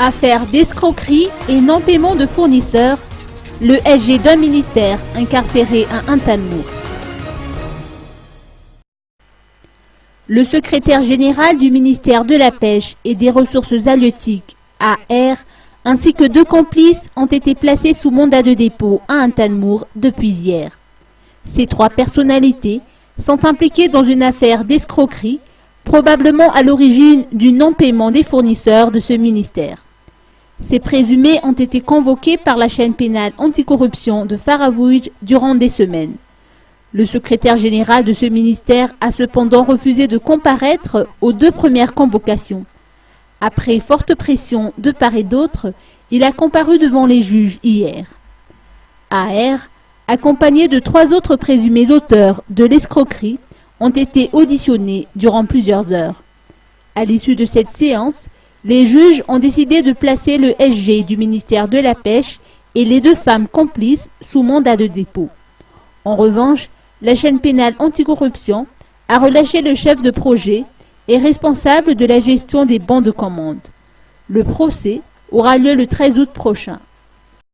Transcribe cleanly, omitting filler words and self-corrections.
Affaire d'escroquerie et non-paiement de fournisseurs, le SG d'un ministère incarcéré à Intalmour. Le secrétaire général du ministère de la Pêche et des Ressources halieutiques, AR, ainsi que 2 complices ont été placés sous mandat de dépôt à Intalmour depuis hier. Ces 3 personnalités sont impliquées dans une affaire d'escroquerie, probablement à l'origine du non-paiement des fournisseurs de ce ministère. Ces présumés ont été convoqués par la chaîne pénale anticorruption de Faravouj durant des semaines. Le secrétaire général de ce ministère a cependant refusé de comparaître aux 2 premières convocations. Après forte pression de part et d'autre, il a comparu devant les juges hier. AR, accompagné de 3 autres présumés auteurs de l'escroquerie, ont été auditionnés durant plusieurs heures. À l'issue de cette séance, les juges ont décidé de placer le SG du ministère de la Pêche et les 2 femmes complices sous mandat de dépôt. En revanche, la chaîne pénale anticorruption a relâché le chef de projet et responsable de la gestion des bons de commande. Le procès aura lieu le 13 août prochain.